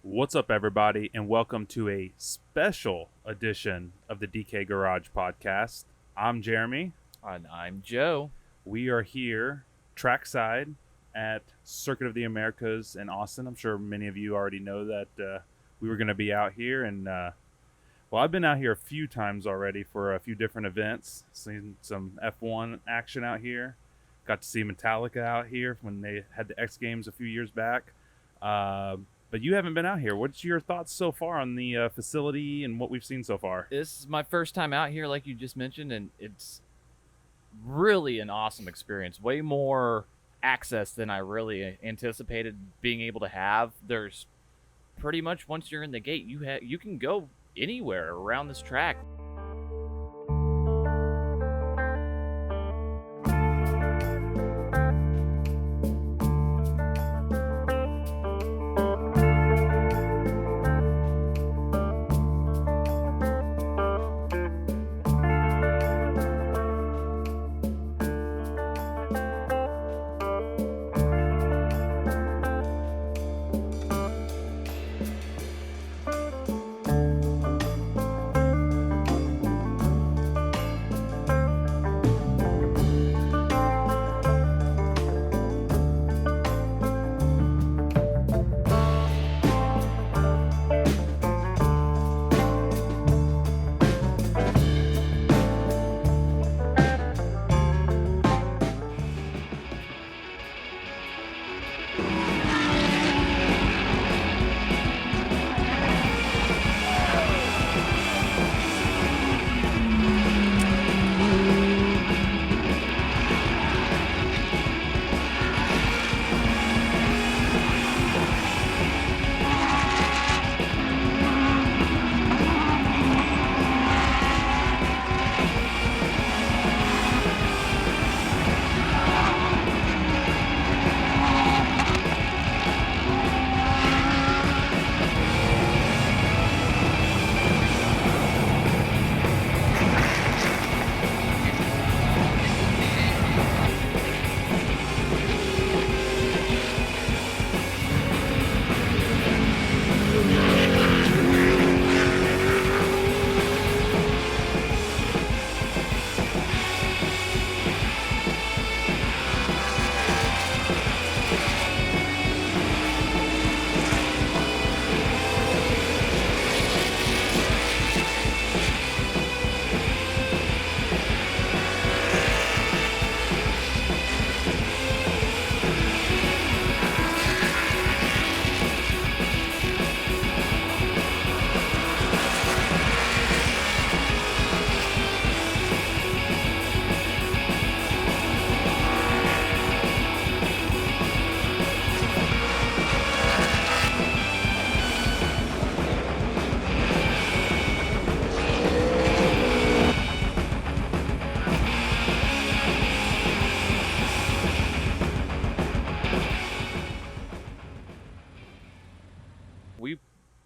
What's up, everybody, and welcome to a special edition of the DK Garage Podcast. I'm Jeremy. And I'm Joe. We are here trackside at Circuit of the Americas in Austin. I'm sure many of you already know that we were going to be out here. And, I've been out here a few times already for a few different events. Seen some F1 action out here. Got to see Metallica out here when they had the X Games a few years back. But you haven't been out here. What's your thoughts so far on the facility and what we've seen so far? This is my first time out here, like you just mentioned, and it's really an awesome experience. Way more access than I really anticipated being able to have. There's pretty much, once you're in the gate, you can go anywhere around this track.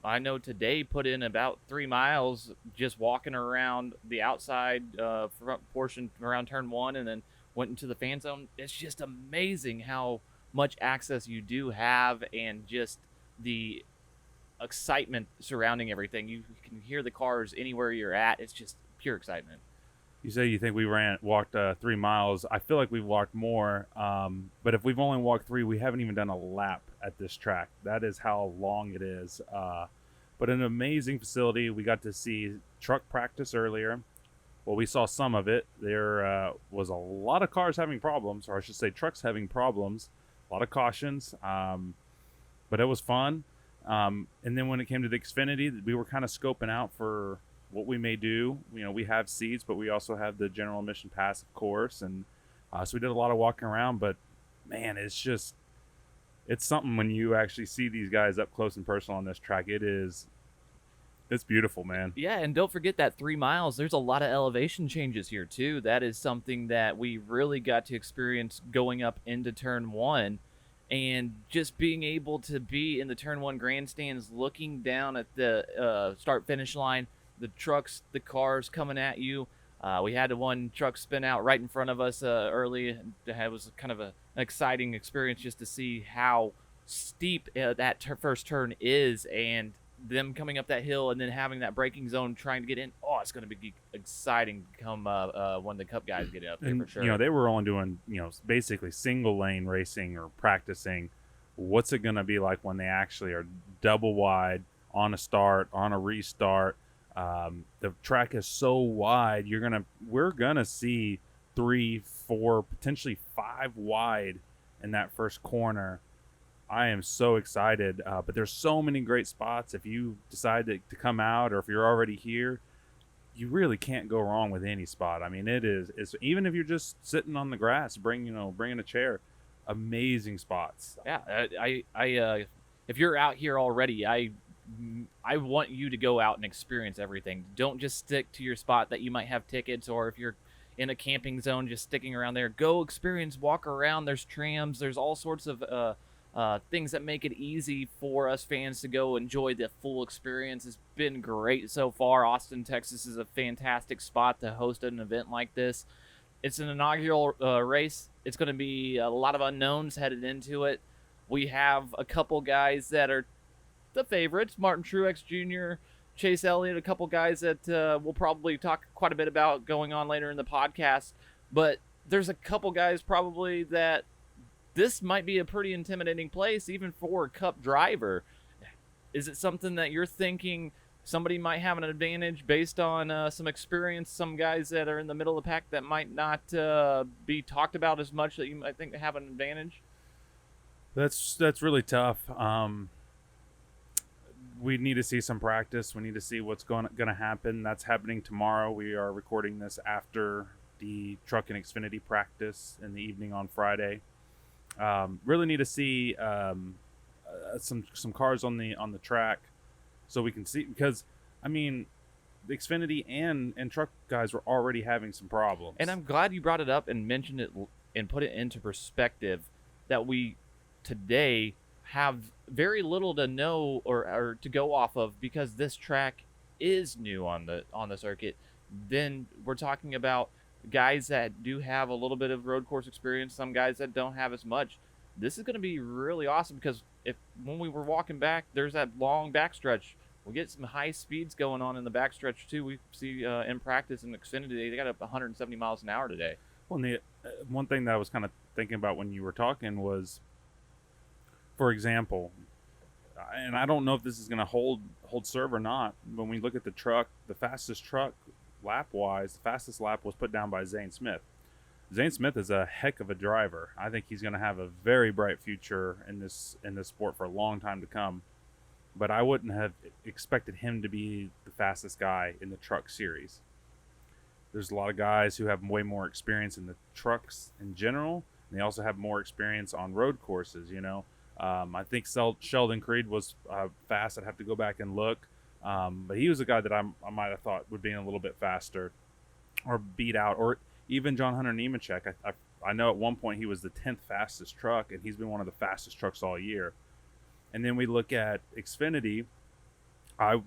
I know today put in about 3 miles just walking around the outside front portion around turn 1 and then went into the fan zone. It's just amazing how much access you do have and just the excitement surrounding everything. You can hear the cars anywhere you're at. It's just pure excitement. You say you think we walked 3 miles. I feel like we've walked more. But if we've only walked 3, we haven't even done a lap at this track. That is how long it is. But an amazing facility. We got to see truck practice earlier. Well, we saw some of it. There was a lot of cars having problems, or I should say trucks having problems. A lot of cautions. But it was fun. And then when it came to the Xfinity, we were kind of scoping out for what we may do. You know, we have seats, but we also have the general admission pass, of course. And so we did a lot of walking around. But, man, it's something when you actually see these guys up close and personal on this track. It's beautiful, man. Yeah, and don't forget that 3 miles, there's a lot of elevation changes here, too. That is something that we really got to experience going up into turn 1. And just being able to be in the turn 1 grandstands, looking down at the start-finish line, the trucks, the cars coming at you. We had one truck spin out right in front of us early. It was kind of an exciting experience just to see how steep that first turn is, and them coming up that hill and then having that braking zone trying to get in. Oh, it's going to be exciting come when the Cup guys get up there And for sure. they were only doing basically single lane racing or practicing. What's it gonna be like when they actually are double wide on a start, on a restart? The track is so wide. We're gonna see 3, 4, potentially 5 wide in that first corner. I am so excited, but there's so many great spots. If you decide to come out, or if you're already here, you really can't go wrong with any spot. I mean, it's even if you're just sitting on the grass, bringing a chair, amazing spots. Yeah, if you're out here already, I want you to go out and experience everything. Don't just stick to your spot that you might have tickets, or if you're in a camping zone, just sticking around there. Go experience, walk around. There's trams. There's all sorts of things that make it easy for us fans to go enjoy the full experience. It's been great so far. Austin, Texas is a fantastic spot to host an event like this. It's an inaugural race. It's going to be a lot of unknowns headed into it. We have a couple guys that are the favorites, Martin Truex Jr., Chase Elliott, a couple guys that we'll probably talk quite a bit about going on later in the podcast. But there's a couple guys probably that this might be a pretty intimidating place, even for a Cup driver. Is it something that you're thinking somebody might have an advantage based on some experience, some guys that are in the middle of the pack that might not be talked about as much that you might think have an advantage? That's really tough. We need to see some practice. We need to see what's going to happen. That's happening tomorrow. We are recording this after the Truck and Xfinity practice in the evening on Friday. Really need to see some cars on the track, so we can see, because I mean, the Xfinity and truck guys were already having some problems. And I'm glad you brought it up and mentioned it and put it into perspective that we today have very little to know or to go off of, because this track is new on the circuit. Then we're talking about guys that do have a little bit of road course experience, some guys that don't have as much. This is going to be really awesome, because when we were walking back, there's that long backstretch. We'll get some high speeds going on in the backstretch too. We see in practice in Xfinity, they got up 170 miles an hour today. Well, and one thing that I was kind of thinking about when you were talking was, for example, and I don't know if this is going to hold serve or not, when we look at the truck, the fastest truck lap-wise, the fastest lap was put down by Zane Smith. Zane Smith is a heck of a driver. I think he's going to have a very bright future in this sport for a long time to come. But I wouldn't have expected him to be the fastest guy in the truck series. There's a lot of guys who have way more experience in the trucks in general, and they also have more experience on road courses, I think Sheldon Creed was fast. I'd have to go back and look. But he was a guy that I might have thought would be a little bit faster or beat out. Or even John Hunter Nemechek. I know at one point he was the 10th fastest truck, and he's been one of the fastest trucks all year. And then we look at Xfinity.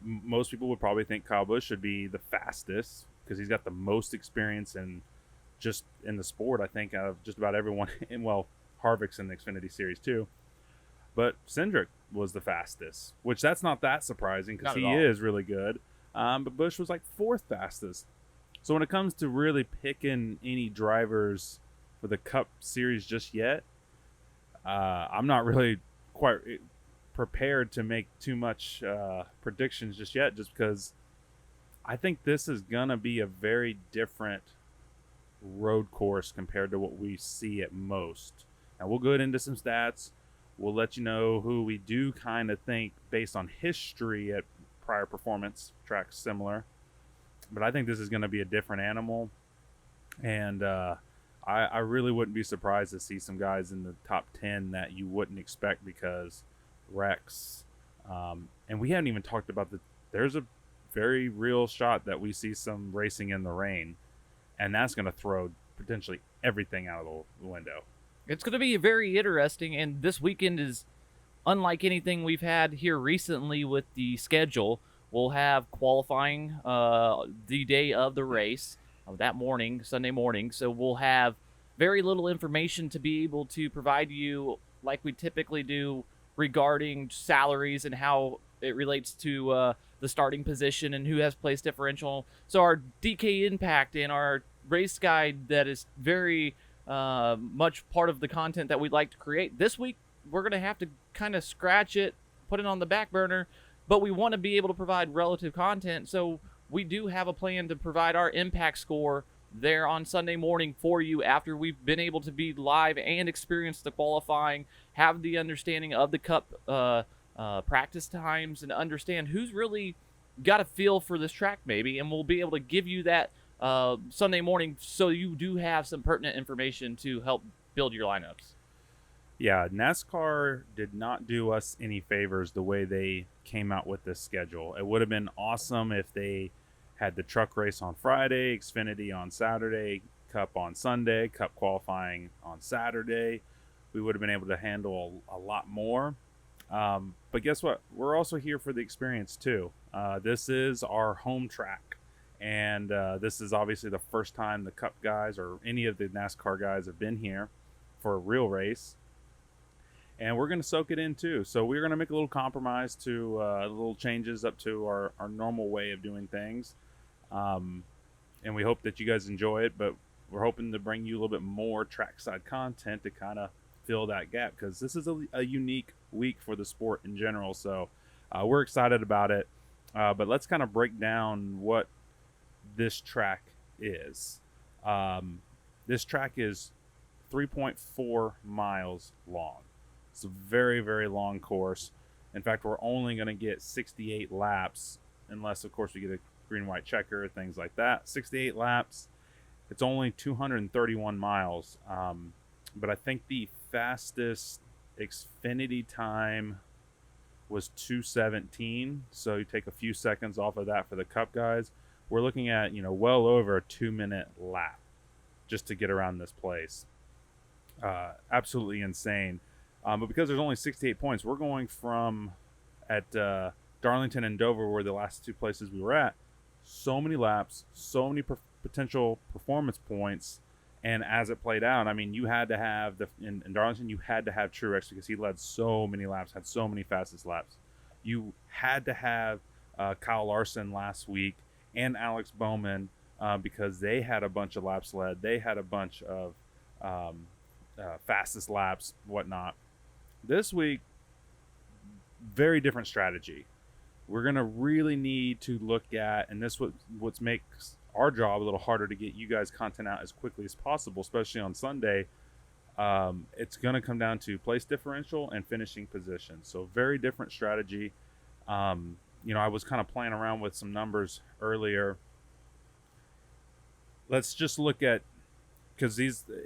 Most people would probably think Kyle Busch should be the fastest, because he's got the most experience in the sport, I think, out of just about everyone. And Harvick's in the Xfinity series too. But Cindric was the fastest, which that's not that surprising, because he is really good. But Busch was like 4th fastest. So when it comes to really picking any drivers for the Cup Series just yet, I'm not really quite prepared to make too much predictions just yet, just because I think this is going to be a very different road course compared to what we see at most. Now, we'll go into some stats. We'll let you know who we do kind of think, based on history at prior performance tracks similar. But I think this is going to be a different animal. And I really wouldn't be surprised to see some guys in the top 10 that you wouldn't expect, because Rex. And we haven't even talked about there's a very real shot that we see some racing in the rain. And that's going to throw potentially everything out of the window. It's going to be very interesting, and this weekend is unlike anything we've had here recently with the schedule. We'll have qualifying the day of the race, that morning, Sunday morning, so we'll have very little information to be able to provide you like we typically do regarding salaries and how it relates to the starting position and who has place differential. So our DK Impact and our race guide that is very much part of the content that we'd like to create. This week, we're going to have to kind of scratch it, put it on the back burner, but we want to be able to provide relative content. So we do have a plan to provide our impact score there on Sunday morning for you after we've been able to be live and experience the qualifying, have the understanding of the Cup practice times, and understand who's really got a feel for this track maybe, and we'll be able to give you that Sunday morning so you do have some pertinent information to help build your lineups. Yeah, NASCAR did not do us any favors the way they came out with this schedule. It would have been awesome if they had the truck race on Friday, Xfinity on Saturday, Cup on Sunday, Cup qualifying on Saturday. We would have been able to handle a lot more. But guess what? We're also here for the experience too. This is our home track. And this is obviously the first time the Cup guys or any of the NASCAR guys have been here for a real race. And we're going to soak it in too. So we're going to make a little compromise to little changes up to our normal way of doing things. And we hope that you guys enjoy it, but we're hoping to bring you a little bit more trackside content to kind of fill that gap, because this is a unique week for the sport in general. So we're excited about it. But let's kind of break down what this track is. This track is 3.4 miles long. It's a very, very long course. In fact, we're only going to get 68 laps, unless, of course, we get a green, white checker, things like that. 68 laps. It's only 231 miles. But I think the fastest Xfinity time was 2:17. So you take a few seconds off of that for the Cup guys. We're looking at, well over a 2-minute lap just to get around this place. Absolutely insane. But because there's only 68 points, we're going from at Darlington and Dover, were the last two places we were at. So many laps, so many potential performance points. And as it played out, I mean, you had to have in Darlington, you had to have Truex because he led so many laps, had so many fastest laps. You had to have Kyle Larson last week and Alex Bowman because they had a bunch of laps led. They had a bunch of fastest laps, whatnot. This week, very different strategy. We're going to really need to look at, and this what makes our job a little harder to get you guys content out as quickly as possible, especially on Sunday. It's going to come down to place differential and finishing position. So very different strategy. I was kind of playing around with some numbers earlier. Let's just look at, because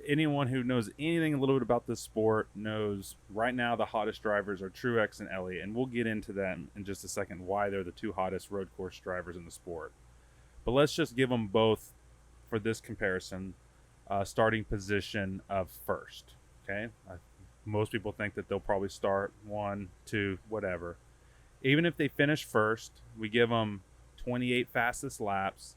anyone who knows anything a little bit about this sport knows right now the hottest drivers are Truex and Elliott, and we'll get into that in just a second, why they're the two hottest road course drivers in the sport. But let's just give them both, for this comparison, starting position of first. Okay, most people think that they'll probably start 1, 2, whatever. Even if they finish first, we give them 28 fastest laps.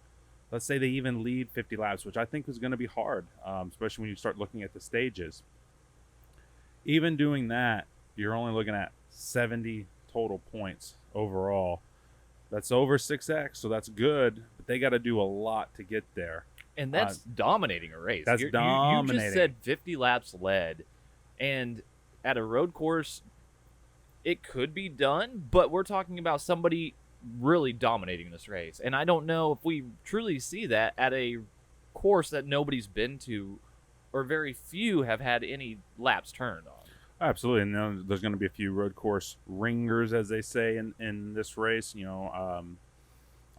Let's say they even lead 50 laps, which I think is going to be hard, especially when you start looking at the stages. Even doing that, you're only looking at 70 total points overall. That's over 6x, so that's good, but they got to do a lot to get there. And that's dominating a race. That's dominating. You just said 50 laps led, and at a road course, it could be done, but we're talking about somebody really dominating this race. And I don't know if we truly see that at a course that nobody's been to, or very few have had any laps turned on. Absolutely. And there's going to be a few road course ringers, as they say in this race,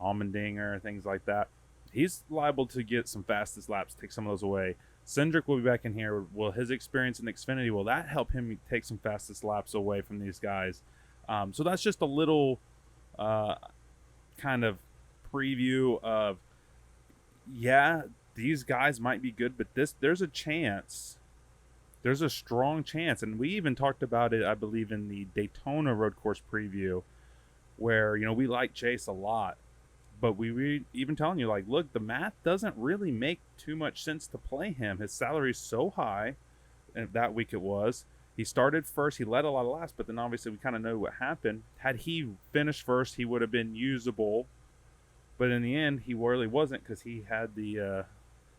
Allmendinger, things like that. He's liable to get some fastest laps, take some of those away. Cindric will be back in here. Will his experience in Xfinity, will that help him take some fastest laps away from these guys? So that's just a little kind of preview of, these guys might be good, but there's a chance. There's a strong chance, and we even talked about it, I believe, in the Daytona road course preview, where, we like Chase a lot, but we even telling you, look, the math doesn't really make too much sense to play him. His salary is so high, and that week it was, He started first. He led a lot of laps, but then obviously we kind of know what happened. Had he finished first, he would have been usable. But in the end, he really wasn't because he had the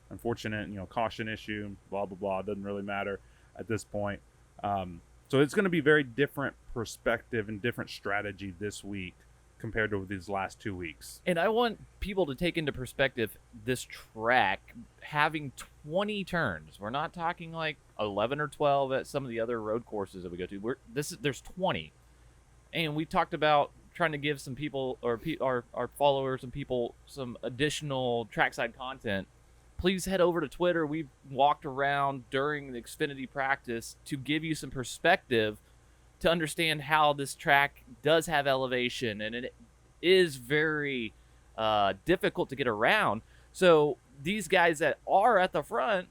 unfortunate, caution issue. Blah blah blah. Doesn't really matter at this point. So it's going to be very different perspective and different strategy this week compared to these last 2 weeks. And I want people to take into perspective this track having 20 turns. We're not talking like 11 or 12 at some of the other road courses that we go to. There's 20. And we talked about trying to give some people or our followers and people some additional trackside content. Please head over to Twitter. We've walked around during the Xfinity practice to give you some perspective to understand how this track does have elevation, and it is very difficult to get around. So these guys that are at the front,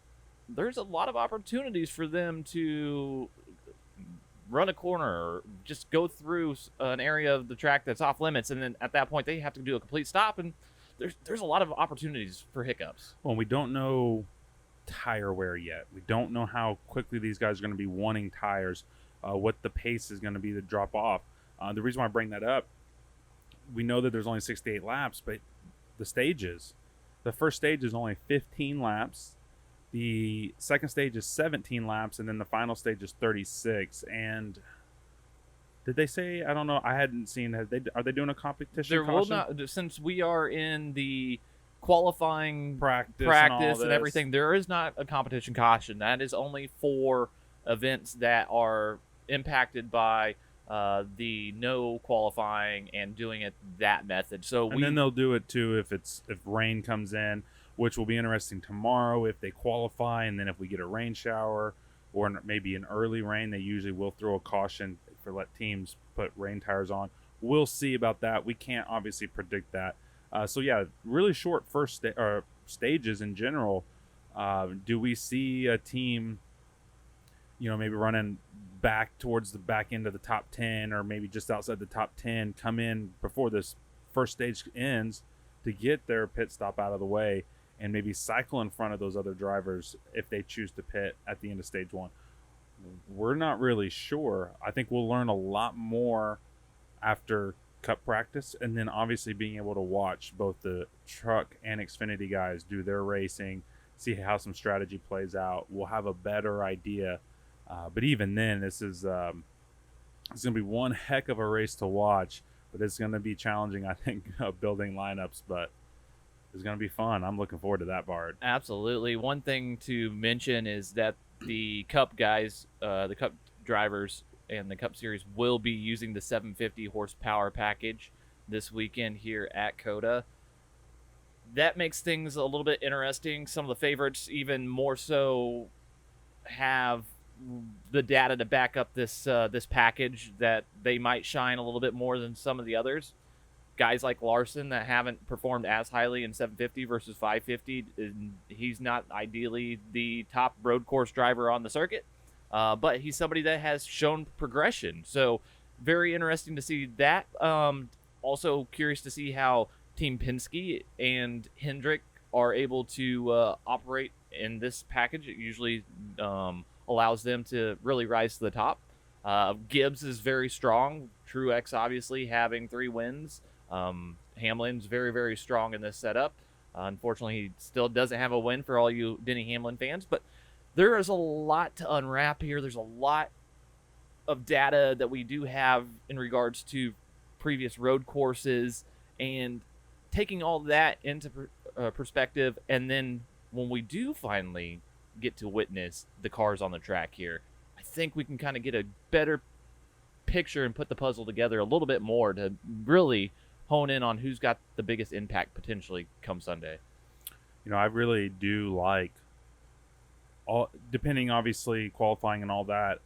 there's a lot of opportunities for them to run a corner or just go through an area of the track that's off limits, and then at that point they have to do a complete stop, and there's a lot of opportunities for hiccups. Well, we don't know tire wear yet. We don't know how quickly these guys are going to be wanting tires, what the pace is going to be to drop off. The reason why I bring that up, we know that there's only 68 laps, but the first stage is only 15 laps. The second stage is 17 laps, and then the final stage is 36. And did they say? I don't know. I hadn't seen. Are they doing a competition? There will not, since we are in the qualifying practice and everything. There is not a competition caution. That is only for events that are impacted by the no qualifying and doing it that method. And then they'll do it too if rain comes in, which will be interesting tomorrow if they qualify, and then if we get a rain shower or maybe an early rain, they usually will throw a caution for let teams put rain tires on. We'll see about that. We can't obviously predict that. So yeah, really short first stages in general. Do we see a team, maybe running back towards the back end of the top 10 or maybe just outside the top 10 come in before this first stage ends to get their pit stop out of the way and maybe cycle in front of those other drivers if they choose to pit at the end of stage one? We're not really sure. I think we'll learn a lot more after Cup practice, and then obviously being able to watch both the truck and Xfinity guys do their racing, see how some strategy plays out. We'll have a better idea. But even then, it's going to be one heck of a race to watch, but it's going to be challenging, I think, building lineups, but it's going to be fun. I'm looking forward to that part. Absolutely. One thing to mention is that the Cup guys, the Cup drivers and the Cup Series will be using the 750 horsepower package this weekend here at COTA. That makes things a little bit interesting. Some of the favorites even more so have the data to back up this package that they might shine a little bit more than some of the others. Guys like Larson that haven't performed as highly in 750 versus 550, he's not ideally the top road course driver on the circuit, but he's somebody that has shown progression. So very interesting to see that. Also curious to see how Team Penske and Hendrick are able to operate in this package. It usually allows them to really rise to the top. Gibbs is very strong. Truex obviously having 3 wins. Hamlin's very, very strong in this setup. Unfortunately, he still doesn't have a win for all you Denny Hamlin fans, but there is a lot to unwrap here. There's a lot of data that we do have in regards to previous road courses, and taking all that into perspective, and then when we do finally get to witness the cars on the track here, I think we can kind of get a better picture and put the puzzle together a little bit more to really hone in on who's got the biggest impact potentially come Sunday. I really do like depending obviously qualifying and all that,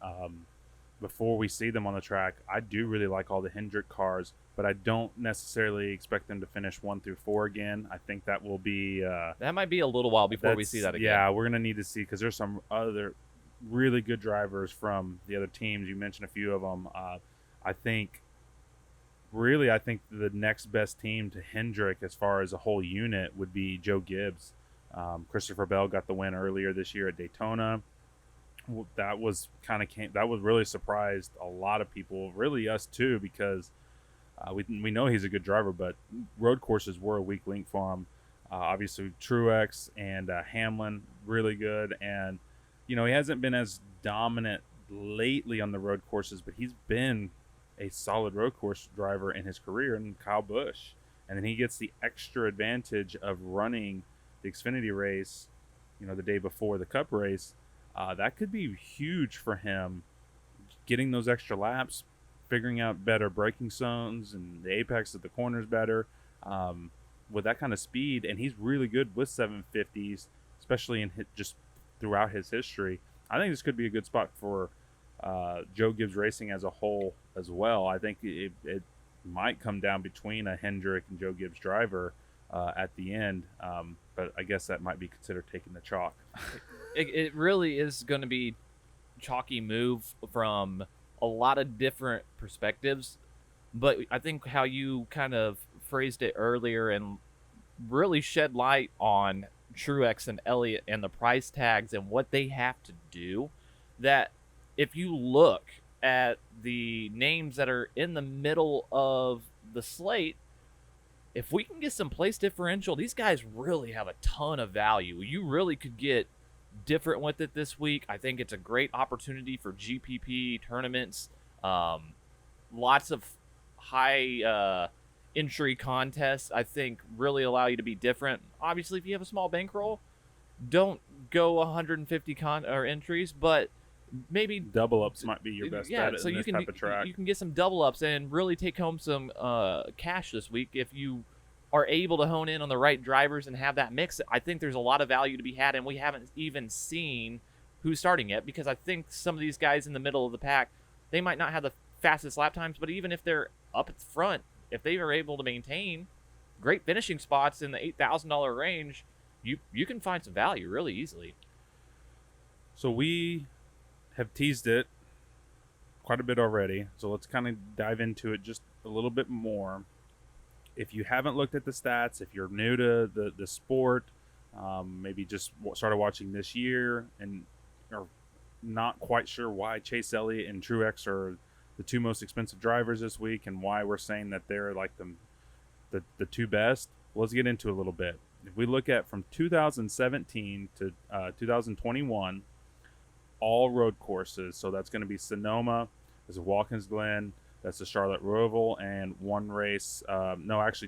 before we see them on the track, I do really like all the Hendrick cars, but I don't necessarily expect them to finish 1 through 4 again. I think that will be that might be a little while before we see that again. Yeah, we're gonna need to see, because there's some other really good drivers from the other teams. You mentioned a few of them. I think the next best team to Hendrick as far as a whole unit would be Joe Gibbs. Christopher Bell got the win earlier this year at Daytona. that was that was really surprised a lot of people, really us too, because we know he's a good driver, but road courses were a weak link for him. Obviously, Truex and Hamlin really good, and he hasn't been as dominant lately on the road courses, but he's been a solid road course driver in his career. And Kyle Busch, and then he gets the extra advantage of running the Xfinity race, the day before the Cup race. That could be huge for him, getting those extra laps, figuring out better braking zones and the apex of the corners better, with that kind of speed. And he's really good with 750s, especially just throughout his history. I think this could be a good spot for Joe Gibbs Racing as a whole as well. I think it might come down between a Hendrick and Joe Gibbs driver at the end, but I guess that might be considered taking the chalk. It really is going to be chalky move from a lot of different perspectives, but I think how you kind of phrased it earlier and really shed light on Truex and Elliott and the price tags and what they have to do, that if you look at the names that are in the middle of the slate, if we can get some place differential, these guys really have a ton of value. You really could get different with it this week. I think it's a great opportunity for GPP tournaments. Lots of high entry contests, I think, really allow you to be different. Obviously, if you have a small bankroll, don't go 150 entries, but maybe double ups might be your best bet so in this type of track. You can get some double ups and really take home some cash this week if you are able to hone in on the right drivers and have that mix. I think there's a lot of value to be had, and we haven't even seen who's starting yet, because I think some of these guys in the middle of the pack, they might not have the fastest lap times, but even if they're up at the front, if they are able to maintain great finishing spots in the $8,000 range, you can find some value really easily. So we have teased it quite a bit already, so let's kind of dive into it just a little bit more. If you haven't looked at the stats, if you're new to the sport, maybe just started watching this year and are not quite sure why Chase Elliott and Truex are the two most expensive drivers this week and why we're saying that they're like the two best, well, let's get into it a little bit. If we look at from 2017 to 2021, all road courses, so that's going to be Sonoma, there's a Watkins Glen, that's the Charlotte Roval, and one race,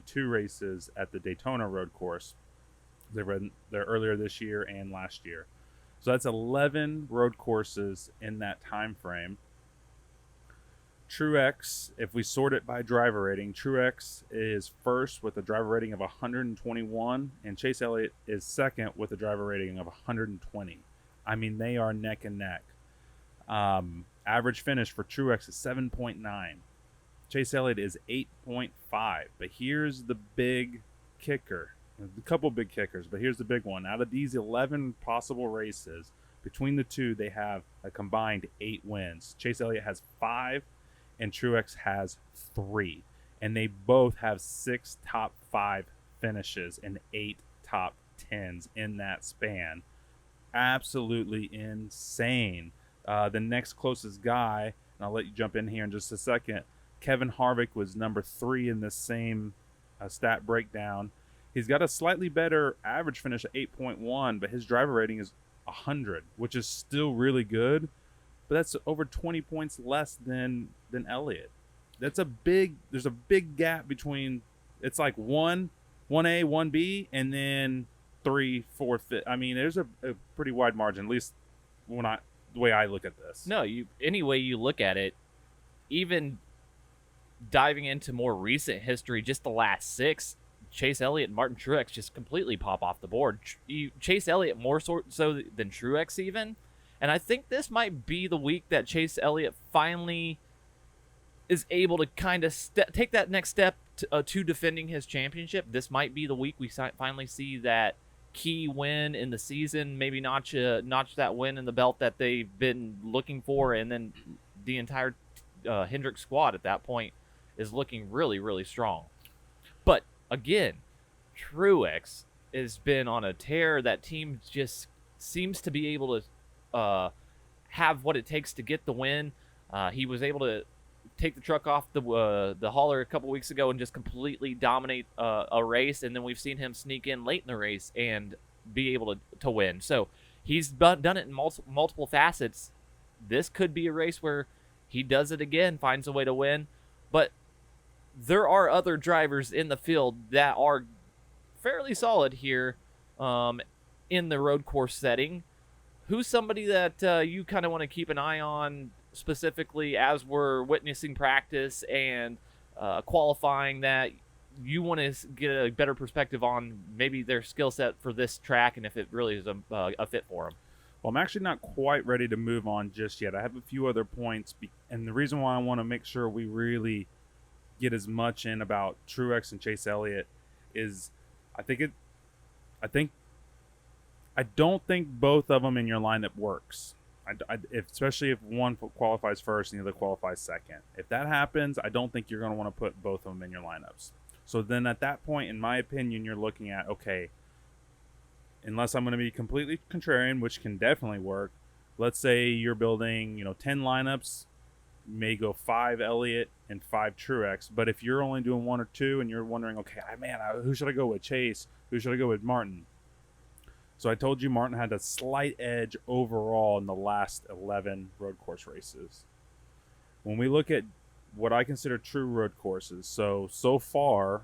two races at the Daytona road course. They ran there earlier this year and last year. So that's 11 road courses in that time frame. Truex, if we sort it by driver rating, Truex is first with a driver rating of 121, and Chase Elliott is second with a driver rating of 120. I mean, they are neck and neck. Average finish for Truex is 7.9. Chase Elliott is 8.5. But here's the big kicker. A couple big kickers, but here's the big one. Out of these 11 possible races, between the two, they have a combined 8 wins. Chase Elliott has 5, and Truex has 3. And they both have 6 top 5 finishes and 8 top 10s in that span. Absolutely insane. The next closest guy, and I'll let you jump in here in just a second, Kevin Harvick was number 3 in the same stat breakdown. He's got a slightly better average finish at 8.1, but his driver rating is 100, which is still really good, but that's over 20 points less than Elliott. There's a big gap between, it's like 1A, 1B, and then 3, 4, 5. I mean, there's a pretty wide margin, at least the way I look at this. No, any way you look at it, even diving into more recent history, just the last 6, Chase Elliott and Martin Truex just completely pop off the board. Chase Elliott more so than Truex even. And I think this might be the week that Chase Elliott finally is able to kind of take that next step to defending his championship. This might be the week we finally see that key win in the season, maybe notch that win in the belt that they've been looking for, and then the entire Hendrick squad at that point is looking really, really strong. But again, Truex has been on a tear. That team just seems to be able to have what it takes to get the win. He was able to take the truck off the hauler a couple weeks ago and just completely dominate a race, and then we've seen him sneak in late in the race and be able to win. So he's done it in multiple facets. This could be a race where he does it again, finds a way to win, but there are other drivers in the field that are fairly solid here in the road course setting. Who's somebody that you kind of want to keep an eye on specifically as we're witnessing practice and qualifying, that you want to get a better perspective on maybe their skill set for this track and if it really is a fit for them? Well, I'm actually not quite ready to move on just yet. I have a few other points, and the reason why I want to make sure we really get as much in about Truex and Chase Elliott is I don't think both of them in your lineup works. Especially if one qualifies first and the other qualifies second. If that happens, I don't think you're going to want to put both of them in your lineups. So then at that point, in my opinion, you're looking at, okay, unless I'm going to be completely contrarian, which can definitely work, let's say you're building 10 lineups, you may go 5 Elliott and 5 Truex. But if you're only doing 1 or 2 and you're wondering, okay, man, who should I go with? Chase? Who should I go with? Martin? So I told you Martin had a slight edge overall in the last 11 road course races. When we look at what I consider true road courses, so far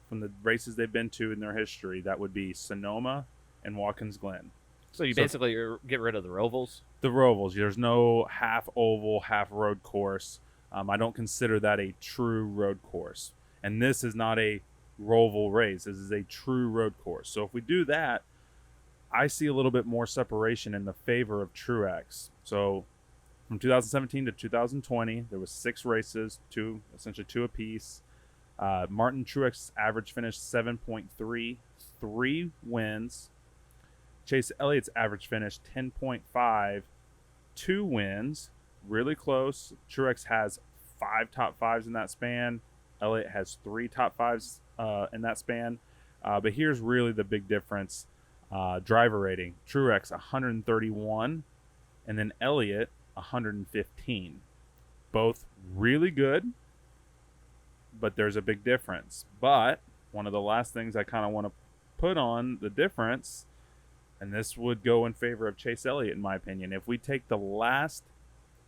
from the races they've been to in their history, that would be Sonoma and Watkins Glen. So basically get rid of the Rovals? The Rovals. There's no half oval, half road course. I don't consider that a true road course. And this is not a Roval race. This is a true road course. So if we do that, I see a little bit more separation in the favor of Truex. So from 2017 to 2020, there was 6 races, essentially two apiece. Martin Truex average finished 7.3, 3 wins. Chase Elliott's average finish 10.5, 2 wins, really close. Truex has 5 top 5s in that span. Elliott has 3 top 5s in that span. But here's really the big difference. Driver rating, Truex 131, and then Elliott 115. Both really good, but there's a big difference. But one of the last things I kind of want to put on the difference, and this would go in favor of Chase Elliott in my opinion, if we take the last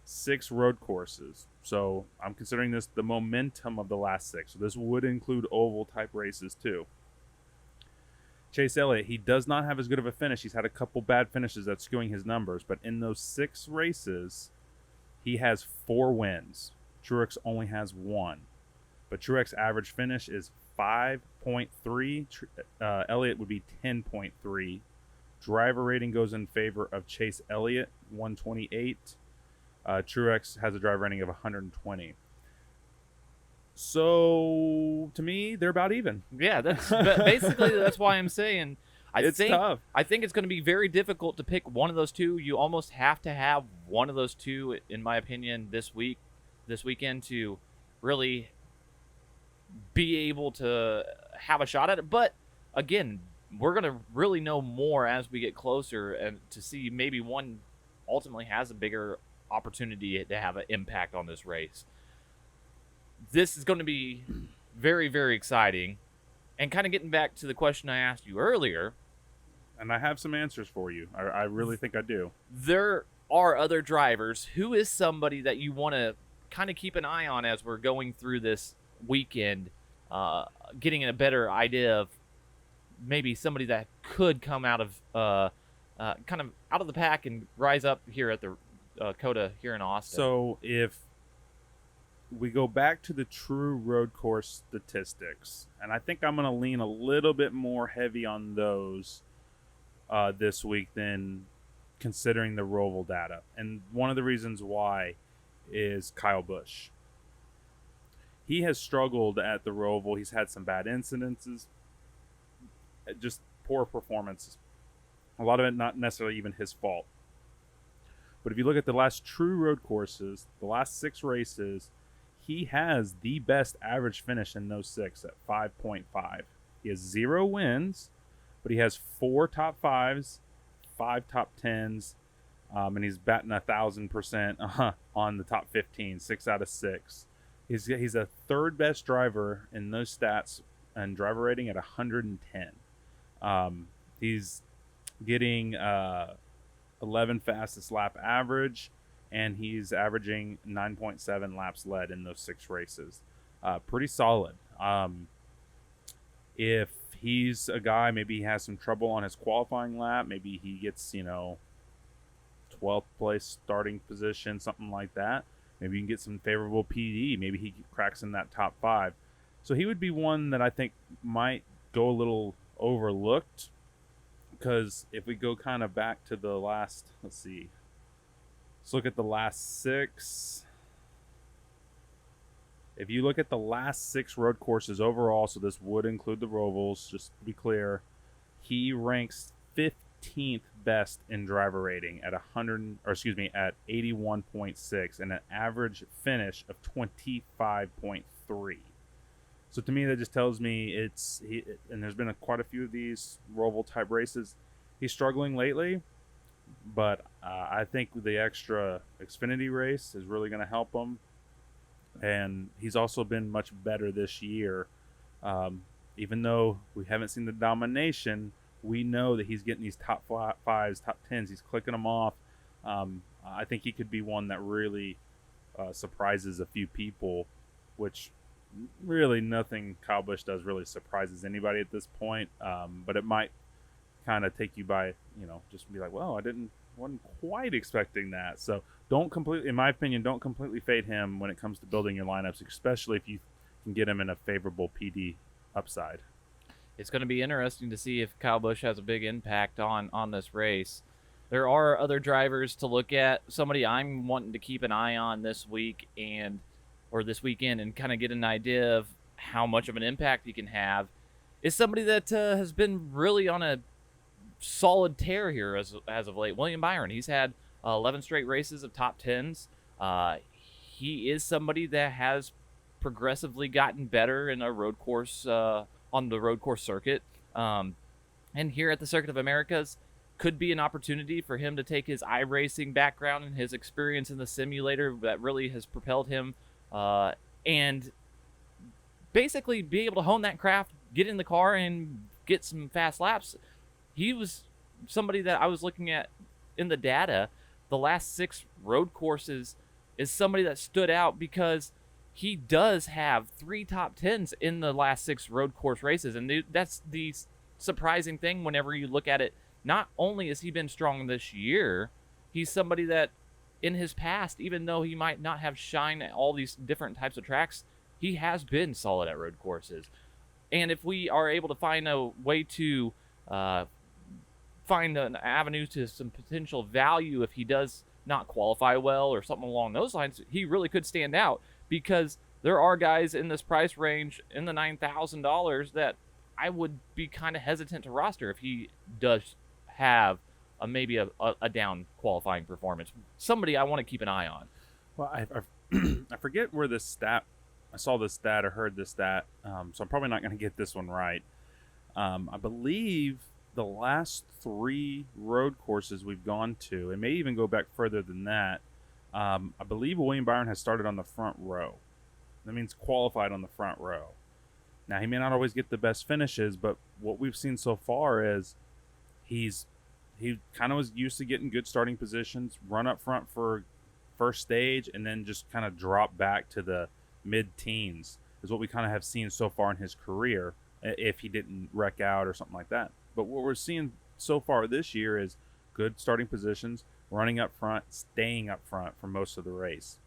6 road courses, so I'm considering this the momentum of the last 6, so this would include oval type races too. Chase Elliott, he does not have as good of a finish. He's had a couple bad finishes that's skewing his numbers, but in those 6 races, he has 4 wins. Truex only has 1. But Truex average finish is 5.3. Elliott would be 10.3. Driver rating goes in favor of Chase Elliott, 128. Truex has a driver rating of 120. So to me, they're about even. Yeah, that's that's why I'm saying it's tough. I think it's going to be very difficult to pick one of those two. You almost have to have one of those two, in my opinion, this weekend to really be able to have a shot at it. But again, we're going to really know more as we get closer and to see maybe one ultimately has a bigger opportunity to have an impact on this race. This is going to be very, very exciting. And kind of getting back to the question I asked you earlier. And I have some answers for you. I really think I do. There are other drivers. Who is somebody that you want to kind of keep an eye on as we're going through this weekend, getting a better idea of maybe somebody that could come out of kind of out of the pack and rise up here at the COTA here in Austin? So if we go back to the true road course statistics, and I think I'm going to lean a little bit more heavy on those this week than considering the Roval data. And one of the reasons why is Kyle Busch. He has struggled at the Roval. He's had some bad incidences, just poor performances. A lot of it not necessarily even his fault. But if you look at the last true road courses, the last 6 races, he has the best average finish in those 6 at 5.5. He has 0 wins, but he has 4 top 5s, 5 top 10s, and he's batting 1,000% on the top 15, 6 out of 6. He's a third best driver in those stats and driver rating at 110. He's getting 11 fastest lap average, and he's averaging 9.7 laps led in those 6 races. Pretty solid. If he's a guy, maybe he has some trouble on his qualifying lap, maybe he gets 12th place starting position, something like that. Maybe you can get some favorable PD. Maybe he cracks in that top 5. So he would be one that I think might go a little overlooked, because if we go kind of back to the last, let's look at the last 6. If you look at the last 6 road courses overall, so this would include the Rovals, just to be clear, he ranks 15th best in driver rating at 81.6 and an average finish of 25.3. So to me, that just tells me and there's been quite a few of these Roval type races. He's struggling lately, but I think the extra Xfinity race is really going to help him. And he's also been much better this year. Even though we haven't seen the domination, we know that he's getting these top 5s, top 10s. He's clicking them off. I think he could be one that really surprises a few people, which really nothing Kyle Busch does really surprises anybody at this point. But it might kind of take you by, just be like, well, wasn't quite expecting that. So in my opinion, don't completely fade him when it comes to building your lineups, especially if you can get him in a favorable PD upside. It's going to be interesting to see if Kyle Busch has a big impact on this race. There are other drivers to look at. Somebody I'm wanting to keep an eye on this week or this weekend and kind of get an idea of how much of an impact he can have is somebody that has been really on a solid tear here as of late. William Byron. He's had 11 straight races of top 10s. He is somebody that has progressively gotten better in a road course on the road course circuit. And here at the Circuit of Americas could be an opportunity for him to take his iRacing background and his experience in the simulator that really has propelled him and basically be able to hone that craft, get in the car and get some fast laps. He was somebody that I was looking at in the data. The last 6 road courses is somebody that stood out because he does have 3 top 10s in the last 6 road course races. And that's the surprising thing whenever you look at it. Not only has he been strong this year, he's somebody that in his past, even though he might not have shined at all these different types of tracks, he has been solid at road courses. And if we are able to find a way to find an avenue to some potential value if he does not qualify well or something along those lines, he really could stand out, because there are guys in this price range in the $9,000 that I would be kind of hesitant to roster if he does have maybe a down qualifying performance. Somebody I want to keep an eye on. Well, I forget where this stat, I saw this stat or heard this stat, so I'm probably not going to get this one right. I believe the last 3 road courses we've gone to, it may even go back further than that, I believe William Byron has started on the front row. That means qualified on the front row. Now, he may not always get the best finishes, but what we've seen so far is he kind of was used to getting good starting positions, run up front for first stage, and then just kind of drop back to the mid-teens is what we kind of have seen so far in his career, if he didn't wreck out or something like that. But what we're seeing so far this year is good starting positions, running up front, staying up front for most of the race.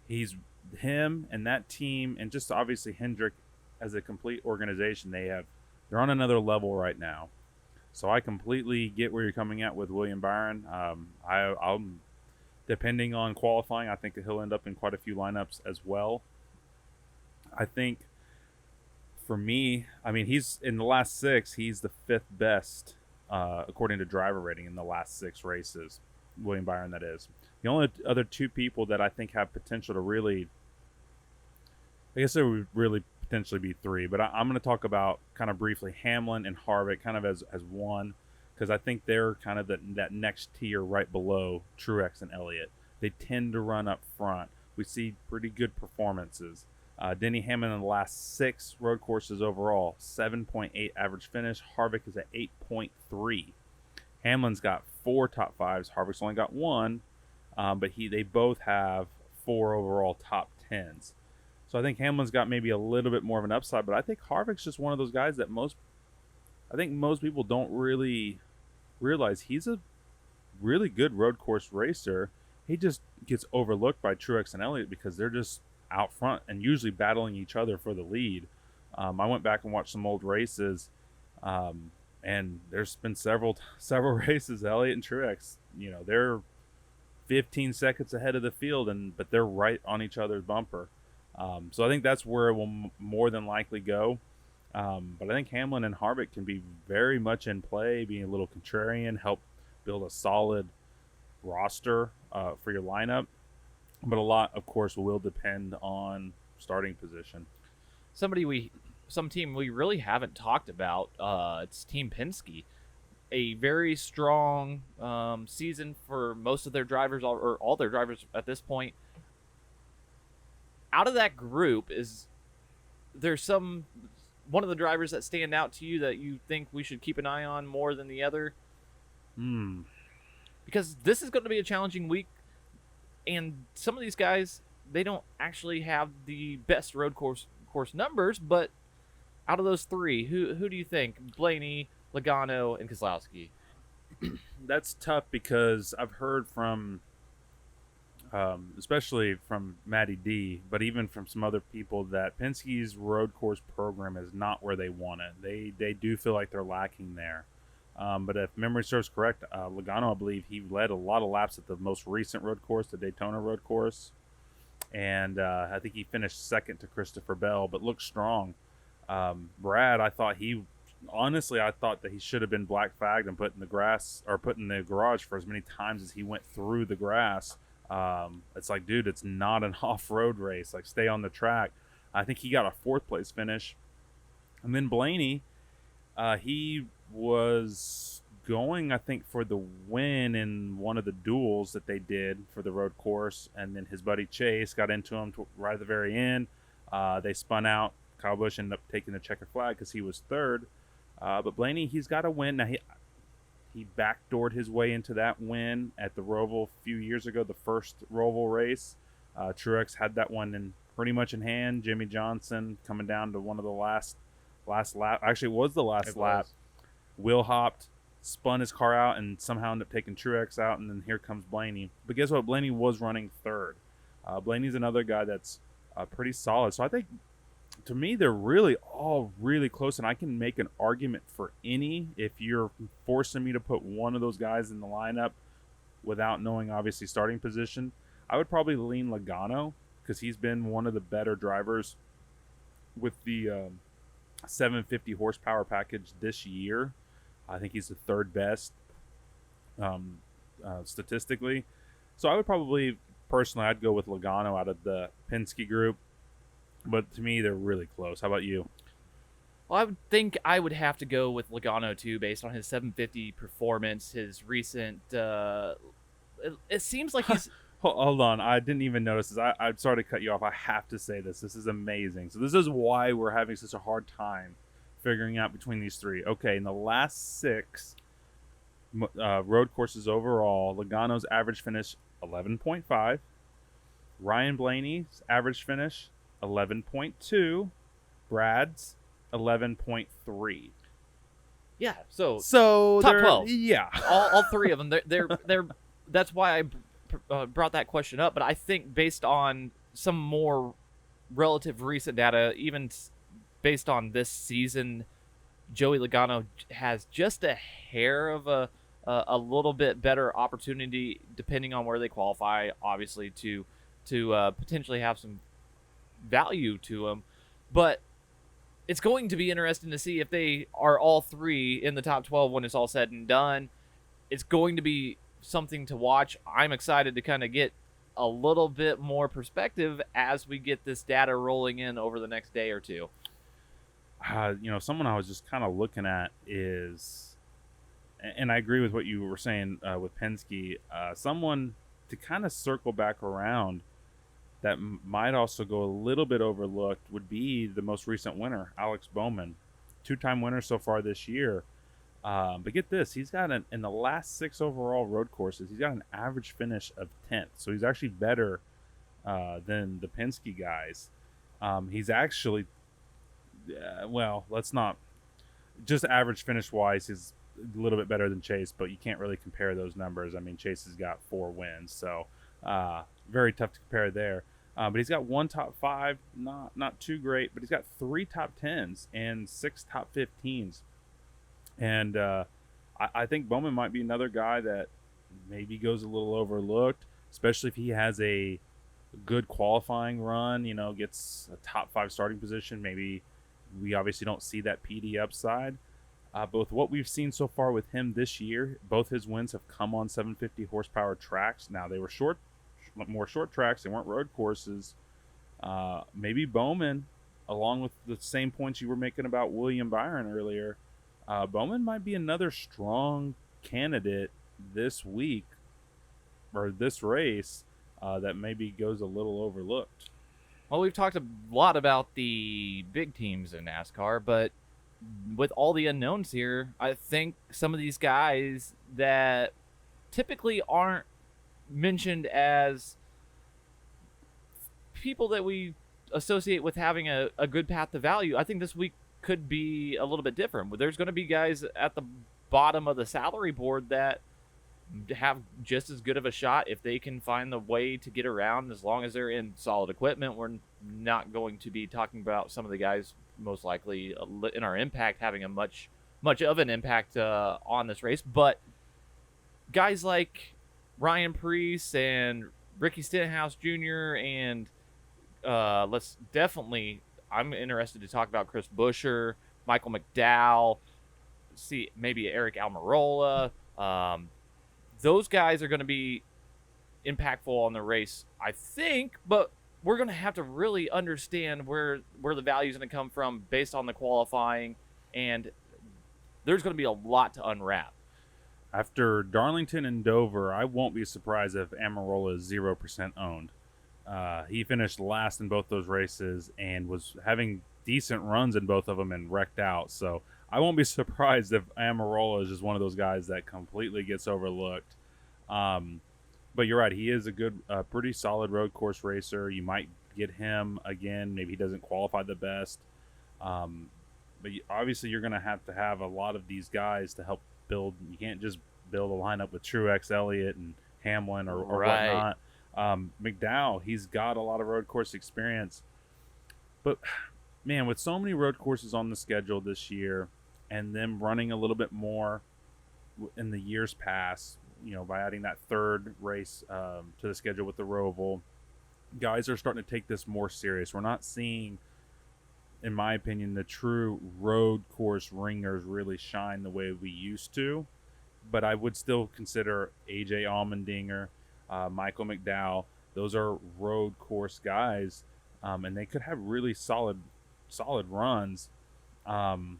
Him and that team, and just obviously Hendrick as a complete organization, they're on another level right now. So I completely get where you're coming at with William Byron. I'm depending on qualifying, I think that he'll end up in quite a few lineups as well. I think for me, he's in the last 6, he's the 5th best according to driver rating in the last 6 races. William Byron, that is. The only other 2 people that I think have potential to really, I guess there would really potentially be 3, but I'm going to talk about kind of briefly Hamlin and Harvick kind of as one. because I think they're kind of that next tier right below Truex and Elliott. They tend to run up front. We see pretty good performances. Denny Hamlin in the last 6 road courses overall, 7.8 average finish. Harvick is at 8.3. Hamlin's got 4 top 5s. Harvick's only got 1, but they both have 4 overall top 10s. So I think Hamlin's got maybe a little bit more of an upside, but I think Harvick's just one of those guys that most people don't really realize he's a really good road course racer. He just gets overlooked by Truex and Elliott because they're just out front and usually battling each other for the lead. I went back and watched some old races, and there's been several races. Elliott and Truex, they're 15 seconds ahead of the field, but they're right on each other's bumper. So I think that's where it will more than likely go. But I think Hamlin and Harvick can be very much in play, being a little contrarian, help build a solid roster for your lineup. But a lot, of course, will depend on starting position. Some team we really haven't talked about, it's Team Penske. A very strong season for most of their drivers, or all their drivers at this point. Out of that group, is there one of the drivers that stand out to you that you think we should keep an eye on more than the other? Because this is going to be a challenging week, and some of these guys, they don't actually have the best road course numbers, but out of those 3, who do you think? Blaney, Logano, and Keselowski. That's tough because I've heard from, especially from Matty D, but even from some other people, that Penske's road course program is not where they want it. They do feel like they're lacking there. But if memory serves correct, Logano, I believe he led a lot of laps at the most recent road course, the Daytona road course. And I think he finished second to Christopher Bell, but looked strong. Brad, I thought that he should have been black flagged and put in the grass, or put in the garage for as many times as he went through the grass. It's like, dude, it's not an off-road race. Like, stay on the track. I think he got a 4th place finish. And then Blaney, he was going, I think, for the win in one of the duels that they did for the road course, and then his buddy Chase got into him right at the very end. They spun out. Kyle Busch ended up taking the checkered flag because he was 3rd. But Blaney, he's got a win. Now, he backdoored his way into that win at the Roval a few years ago, the first Roval race. Truex had that one pretty much in hand. Jimmy Johnson coming down to one of the last lap. Actually, it was the last lap. Will hopped, spun his car out, and somehow ended up taking Truex out, and then here comes Blaney. But guess what? Blaney was running 3rd. Blaney's another guy that's pretty solid. So I think, to me, they're really all really close, and I can make an argument for any. If you're forcing me to put one of those guys in the lineup without knowing, obviously, starting position, I would probably lean Logano, because he's been one of the better drivers with the 750 horsepower package this year. I think he's the 3rd best statistically. So I would probably, personally, I'd go with Logano out of the Penske group. But to me, they're really close. How about you? Well, I would think I would have to go with Logano, too, based on his 750 performance, his recent... it seems like he's... Hold on. I didn't even notice this. I'm sorry to cut you off. I have to say this. This is amazing. So this is why we're having such a hard time figuring out between these 3. Okay, in the last 6 road courses overall, Logano's average finish, 11.5. Ryan Blaney's average finish, 11.2. Brad's 11.3. Yeah, so top 12. Yeah, all 3 of them. They're that's why I brought that question up. But I think based on some more relative recent data, even based on this season, Joey Logano has just a hair of a little bit better opportunity, depending on where they qualify, obviously, to potentially have some value to them. But it's going to be interesting to see if they are all 3 in the top 12 when it's all said and done. It's going to be something to watch. I'm excited to kind of get a little bit more perspective as we get this data rolling in over the next day or 2. Someone I was just kind of looking at is, and I agree with what you were saying with Penske. Someone to kind of circle back around that might also go a little bit overlooked would be the most recent winner, Alex Bowman, two-time winner so far this year. But get this, he's got in the last 6 overall road courses, he's got an average finish of 10th. So he's actually better than the Penske guys. He's actually, well, let's not, just average finish wise, he's a little bit better than Chase, but you can't really compare those numbers. I mean, Chase has got 4 wins, so very tough to compare there. But he's got 1 top 5, not too great, but he's got 3 top 10s and 6 top 15s. And I think Bowman might be another guy that maybe goes a little overlooked, especially if he has a good qualifying run, gets a top 5 starting position. Maybe we obviously don't see that PD upside. But with what we've seen so far with him this year, both his wins have come on 750 horsepower tracks. Now, they were more short tracks. They weren't road courses. Maybe Bowman, along with the same points you were making about William Byron earlier, Bowman might be another strong candidate this week or this race that maybe goes a little overlooked. Well, we've talked a lot about the big teams in NASCAR, but with all the unknowns here, I think some of these guys that typically aren't mentioned as people that we associate with having a good path to value, I think this week could be a little bit different. There's going to be guys at the bottom of the salary board that have just as good of a shot if they can find the way to get around, as long as they're in solid equipment. We're not going to be talking about some of the guys most likely in our impact having a much of an impact on this race, but guys like Ryan Prix and Ricky Stenhouse Jr. and I'm interested to talk about Chris Buescher, Michael McDowell, see maybe Eric Almirola. Those guys are going to be impactful on the race, I think, but we're going to have to really understand where the value is going to come from based on the qualifying, and there's going to be a lot to unwrap. After Darlington and Dover, I won't be surprised if Almirola is 0% owned. He finished last in both those races and was having decent runs in both of them and wrecked out. So I won't be surprised if Almirola is just one of those guys that completely gets overlooked. But you're right. He is a good, pretty solid road course racer. You might get him again. Maybe he doesn't qualify the best. But obviously you're going to have a lot of these guys to help build. You can't just build a lineup with Truex, Elliott, and Hamlin or Right. whatnot. McDowell, he's got a lot of road course experience. But, man, with so many road courses on the schedule this year and them running a little bit more in the years past, by adding that third race to the schedule with the Roval, guys are starting to take this more serious. We're not seeing, in my opinion, the true road course ringers really shine the way we used to. But I would still consider AJ Allmendinger, Michael McDowell. Those are road course guys, and they could have really solid runs. I'm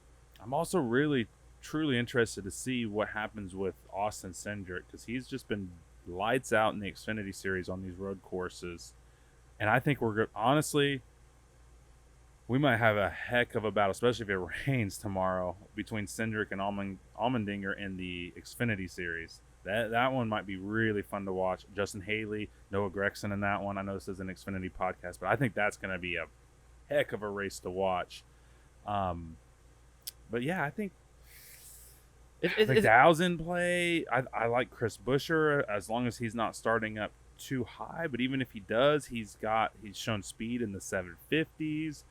also really truly interested to see what happens with Austin Cindric, because he's just been lights out in the Xfinity Series on these road courses, and I think we're good. Honestly, we might have a heck of a battle, especially if it rains tomorrow, between Cindric and Allmendinger in the Xfinity Series. That one might be really fun to watch. Justin Haley, Noah Gragson in that one. I know this is an Xfinity podcast, but I think that's going to be a heck of a race to watch. But yeah, I think McDowell's in play. I like Chris Buescher as long as he's not starting up too high. But even if he does, he's shown speed in the 750s.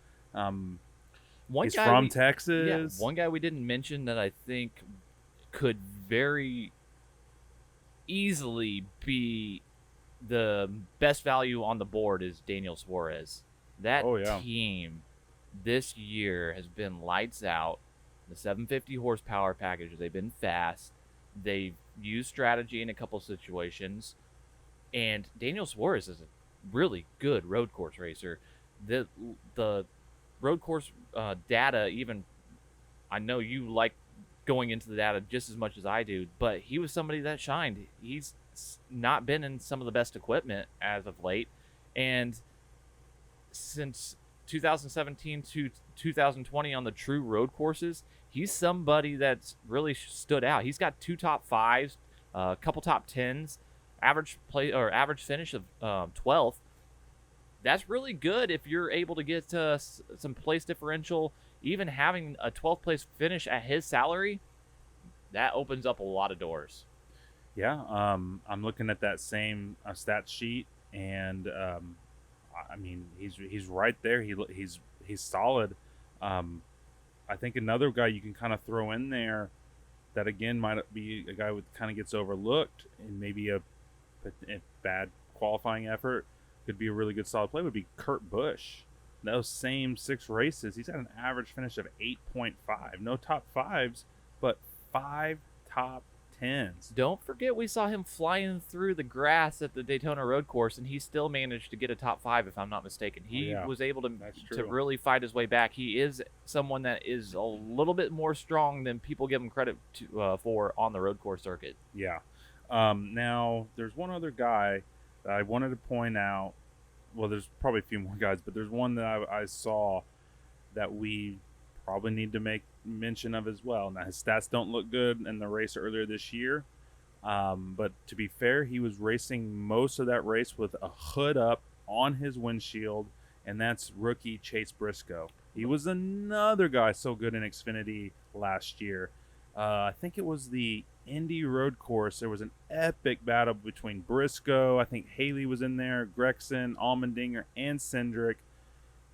He's from Texas. Yeah, one guy we didn't mention that I think could very easily be the best value on the board is Daniel Suarez. That team this year has been lights out. The 750 horsepower package, they've been fast. They've used strategy in a couple situations. And Daniel Suarez is a really good road course racer. The road course data, even, I know you like going into the data just as much as I do, but he was somebody that shined. He's not been in some of the best equipment as of late, and since 2017 to 2020 on the true road courses, he's somebody that's really stood out. He's got 2 top 5s, a couple top 10s, average play or average finish of 12th. That's really good if you're able to get some place differential. Even having a 12th place finish at his salary, that opens up a lot of doors. Yeah, I'm looking at that same stat sheet, and I mean, he's right there. He's solid. I think another guy you can kind of throw in there that again might be a guy who kind of gets overlooked and maybe a bad qualifying effort could be a really good solid play would be Kurt Busch. Those same 6 races, he's had an average finish of 8.5. No top 5s, but 5 top 10s. Don't forget we saw him flying through the grass at the Daytona road course, and he still managed to get a top 5, if I'm not mistaken. He was able to really fight his way back. He is someone that is a little bit more strong than people give him credit for on the road course circuit. Yeah. Now, there's one other guy that I wanted to point out. Well, there's probably a few more guys, but there's one that I saw that we probably need to make mention of as well. Now, his stats don't look good in the race earlier this year, but to be fair, he was racing most of that race with a hood up on his windshield, and that's rookie Chase Briscoe. He was another guy so good in Xfinity last year. I think it was the Indy road course. There was an epic battle between Briscoe, I think Haley was in there, Gregson, Allmendinger, and Cindric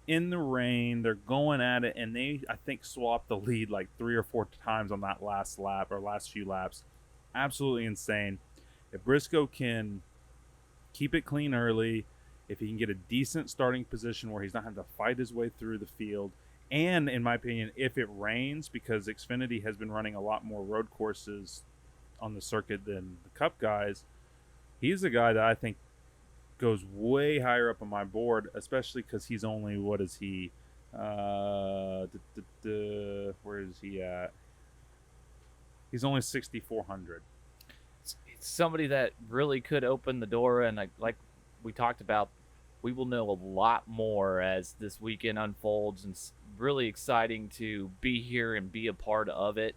in the rain. They're going at it, and they, I think, swapped the lead like 3 or 4 times on that last lap or last few laps. Absolutely insane. If Briscoe can keep it clean early, if he can get a decent starting position where he's not having to fight his way through the field, and in my opinion, if it rains, because Xfinity has been running a lot more road courses on the circuit than the Cup guys, he's a guy that I think goes way higher up on my board, especially because he's only, what is he? Where is he at? He's only 6,400. It's somebody that really could open the door, and like we talked about, we will know a lot more as this weekend unfolds, and it's really exciting to be here and be a part of it.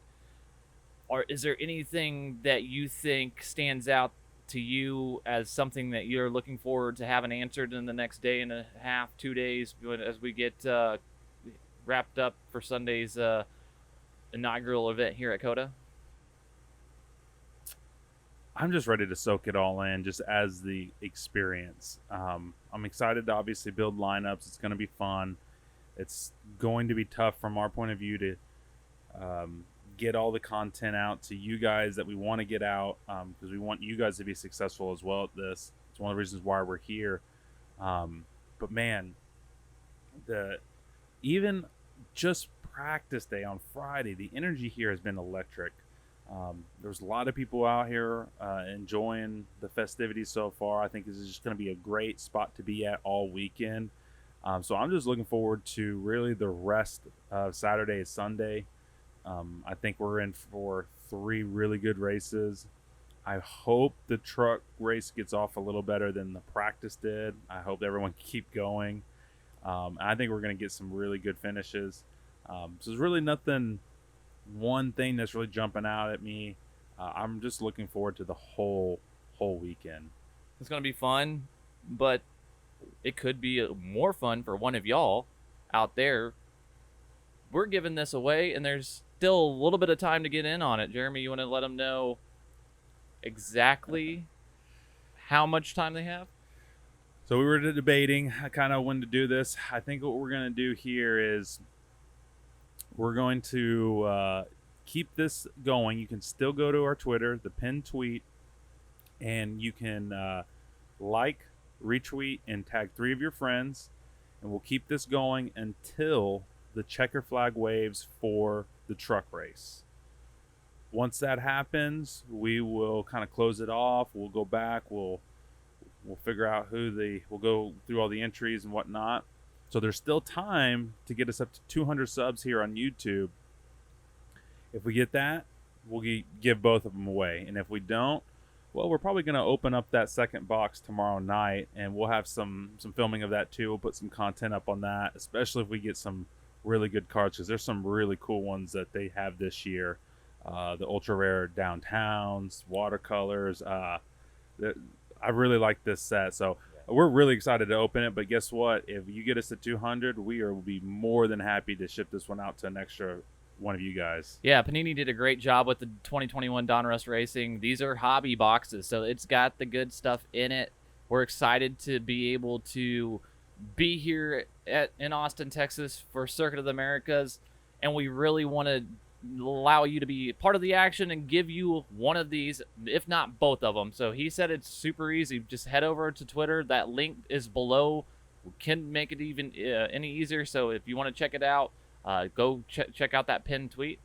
Or is there anything that you think stands out to you as something that you're looking forward to having answered in the next day and a half, 2 days, as we get wrapped up for Sunday's inaugural event here at COTA? I'm just ready to soak it all in just as the experience. I'm excited to obviously build lineups. It's going to be fun. It's going to be tough from our point of view to get all the content out to you guys that we want to get out, because we want you guys to be successful as well at this. It's one of the reasons why we're here. But man, even just practice day on Friday, the energy here has been electric. There's a lot of people out here enjoying the festivities so far. I think this is just going to be a great spot to be at all weekend. So I'm just looking forward to really the rest of Saturday and Sunday. I think we're in for 3 really good races. I hope the truck race gets off a little better than the practice did. I hope everyone can keep going. I think we're going to get some really good finishes. So there's really nothing, one thing that's really jumping out at me. I'm just looking forward to the whole weekend. It's going to be fun, but it could be more fun for one of y'all out there. We're giving this away, and there's still a little bit of time to get in on it. Jeremy, you want to let them know exactly how much time they have? So we were debating kind of when to do this. I think what we're going to do here is we're going to keep this going. You can still go to our Twitter, the pinned tweet, and you can like, retweet, and tag 3 of your friends, and we'll keep this going until the checker flag waves for the truck race. Once that happens, we will kind of close it off. We'll go back. We'll figure out we'll go through all the entries and whatnot. So there's still time to get us up to 200 subs here on YouTube. If we get that, we'll give both of them away. And if we don't, well, we're probably going to open up that second box tomorrow night, and we'll have some filming of that too. We'll put some content up on that, especially if we get some really good cards, because there's some really cool ones that they have this year. The ultra rare downtowns, watercolors. I really like this set, so we're really excited to open it. But guess what? If you get us to 200, will be more than happy to ship this one out to an extra one of you guys. Yeah, Panini did a great job with the 2021 Donruss Racing. These are hobby boxes, so it's got the good stuff in it. We're excited to be able to be here in Austin, Texas for Circuit of the Americas, and we really want to allow you to be part of the action and give you one of these, if not both of them. So he said it's super easy. Just head over to Twitter. That link is below. We can make it even any easier. So if you want to check it out, go check out that pinned tweet.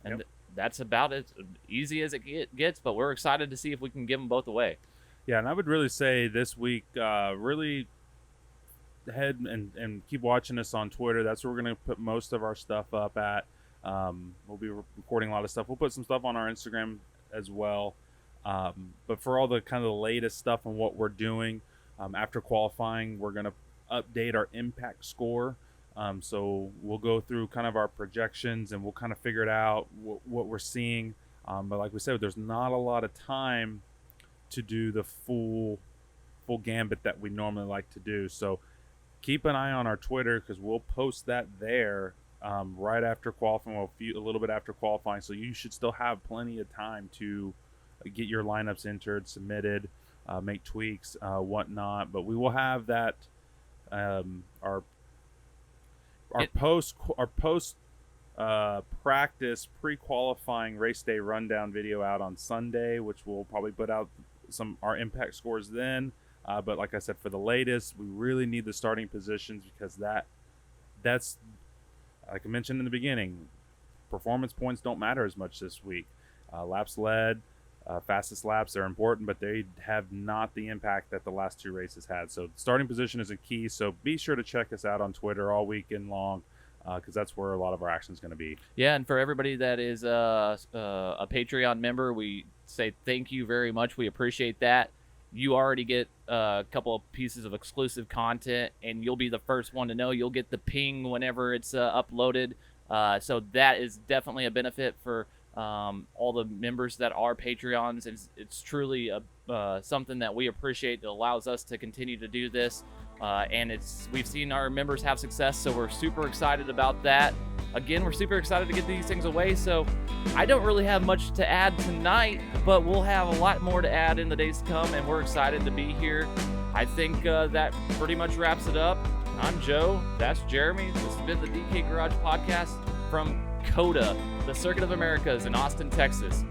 And that's about as easy as it gets. But we're excited to see if we can give them both away. Yeah, and I would really say this week, really head and keep watching us on Twitter. That's where we're going to put most of our stuff up at. We'll be recording a lot of stuff. We'll put some stuff on our Instagram as well. But for all the kind of the latest stuff on what we're doing after qualifying, we're going to update our impact score. So we'll go through kind of our projections and we'll kind of figure it out what we're seeing. But like we said, there's not a lot of time to do the full gambit that we normally like to do. So keep an eye on our Twitter, because we'll post that there right after qualifying, a little bit after qualifying. So you should still have plenty of time to get your lineups entered, submitted, make tweaks, whatnot. But we will have that our post practice pre-qualifying race day rundown video out on Sunday, which we'll probably put out our impact scores then. But like I said, for the latest, we really need the starting positions, because that's like I mentioned in the beginning, performance points don't matter as much this week. Laps led, fastest laps are important, but they have not the impact that the last two races had. So starting position is a key. So be sure to check us out on Twitter all weekend long, because that's where a lot of our action is going to be. Yeah, and for everybody that is a Patreon member, we say thank you very much. We appreciate that. You already get a couple of pieces of exclusive content, and you'll be the first one to know. You'll get the ping whenever it's uploaded. So that is definitely a benefit for all the members that are Patreons. It's truly something that we appreciate. That allows us to continue to do this. And we've seen our members have success, so we're super excited about that. Again, we're super excited to get these things away, so I don't really have much to add tonight, but we'll have a lot more to add in the days to come, and we're excited to be here. I think that pretty much wraps it up. I'm Joe. That's Jeremy. This has been the DK Garage Podcast from COTA, the Circuit of Americas in Austin, Texas.